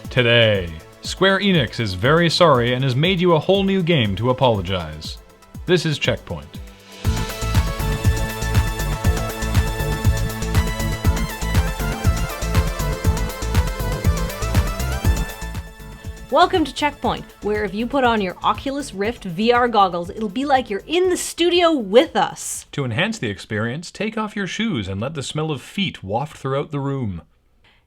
Today, Square Enix is very sorry and has made you a whole new game to apologize. This is CheckPoint. Welcome to CheckPoint, where if you put on your Oculus Rift VR goggles, it'll be like you're in the studio with us. To enhance the experience, take off your shoes and let the smell of feet waft throughout the room.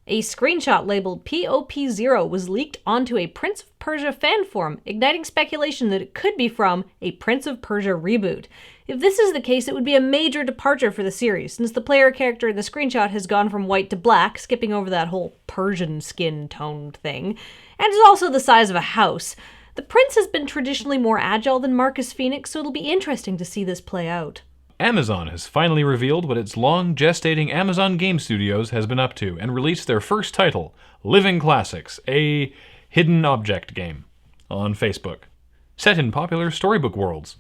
A screenshot labeled POP0 was leaked onto a Prince of Persia fan forum, igniting speculation that it could be from a Prince of Persia reboot. If this is the case, it would be a major departure for the series, since the player character in the screenshot has gone from white to black, skipping over that whole Persian skin toned thing, and is also the size of a house. The prince has been traditionally more agile than Marcus Phoenix, so it'll be interesting to see this play out. Amazon has finally revealed what its long gestating Amazon Game Studios has been up to and released their first title, Living Classics, a hidden object game, on Facebook, set in popular storybook worlds.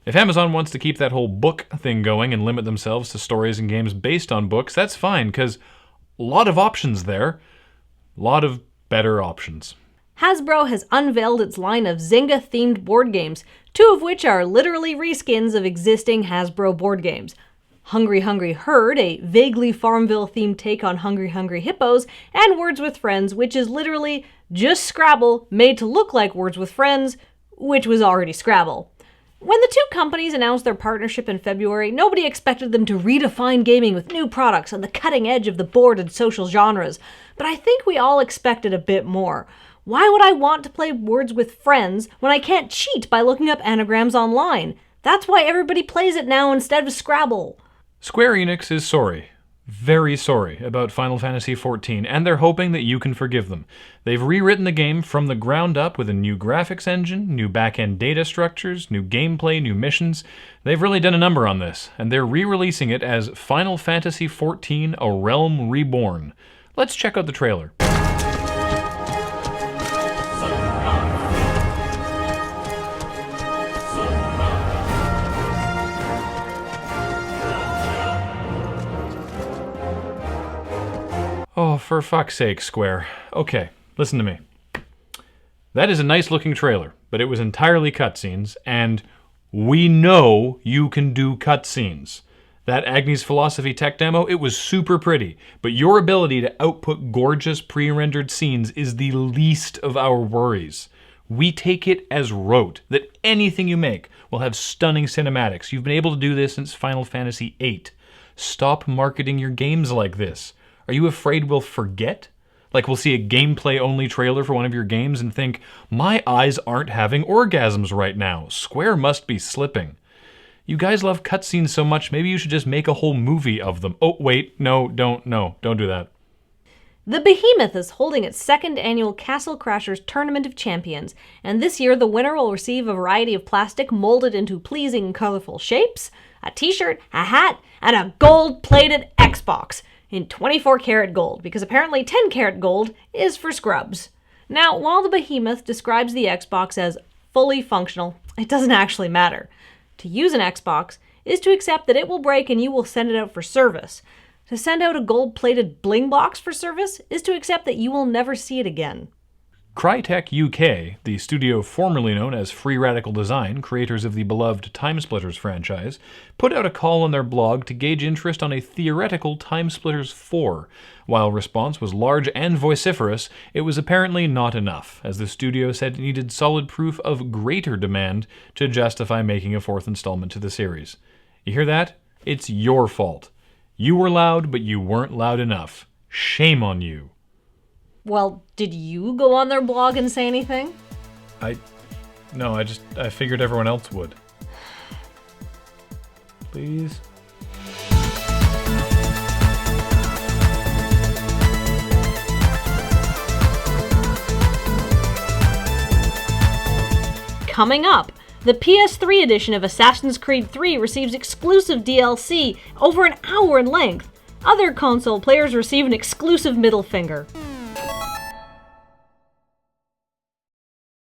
If Amazon wants to keep that whole book thing going and limit themselves to stories and games based on books, that's fine, because a lot of options there. A lot of better options. Hasbro has unveiled its line of Zynga-themed board games, two of which are literally reskins of existing Hasbro board games. Hungry Hungry Herd, a vaguely Farmville-themed take on Hungry Hungry Hippos, and Words with Friends, which is literally just Scrabble made to look like Words with Friends, which was already Scrabble. When the two companies announced their partnership in February, nobody expected them to redefine gaming with new products on the cutting edge of the board and social genres, but I think we all expected a bit more. Why would I want to play Words with Friends when I can't cheat by looking up anagrams online? That's why everybody plays it now instead of Scrabble. Square Enix is sorry. Very sorry about Final Fantasy XIV, and they're hoping that you can forgive them. They've rewritten the game from the ground up with a new graphics engine, new back-end data structures, new gameplay, new missions. They've really done a number on this, and they're re-releasing it as Final Fantasy XIV: A Realm Reborn. Let's check out the trailer. Oh, for fuck's sake, Square. Okay, listen to me. That is a nice looking trailer, but it was entirely cutscenes, and we know you can do cutscenes. That Agnes Philosophy tech demo, it was super pretty, but your ability to output gorgeous pre-rendered scenes is the least of our worries. We take it as rote that anything you make will have stunning cinematics. You've been able to do this since Final Fantasy VIII. Stop marketing your games like this. Are you afraid we'll forget? Like we'll see a gameplay-only trailer for one of your games and think, my eyes aren't having orgasms right now. Square must be slipping. You guys love cutscenes so much, maybe you should just make a whole movie of them. Oh, wait, no, don't do that. The Behemoth is holding its second annual Castle Crashers Tournament of Champions, and this year the winner will receive a variety of plastic molded into pleasing, colorful shapes, a t-shirt, a hat, and a gold-plated Xbox in 24-karat gold, because apparently 10-karat gold is for scrubs. Now, while the Behemoth describes the Xbox as fully functional, it doesn't actually matter. To use an Xbox is to accept that it will break and you will send it out for service. To send out a gold-plated bling box for service is to accept that you will never see it again. Crytek UK, the studio formerly known as Free Radical Design, creators of the beloved Timesplitters franchise, put out a call on their blog to gauge interest on a theoretical Timesplitters 4. While response was large and vociferous, it was apparently not enough, as the studio said it needed solid proof of greater demand to justify making a fourth installment to the series. You hear that? It's your fault. You were loud, but you weren't loud enough. Shame on you. Well, did you go on their blog and say anything? I figured everyone else would. Please? Coming up, the PS3 edition of Assassin's Creed 3 receives exclusive DLC over an hour in length. Other console players receive an exclusive middle finger.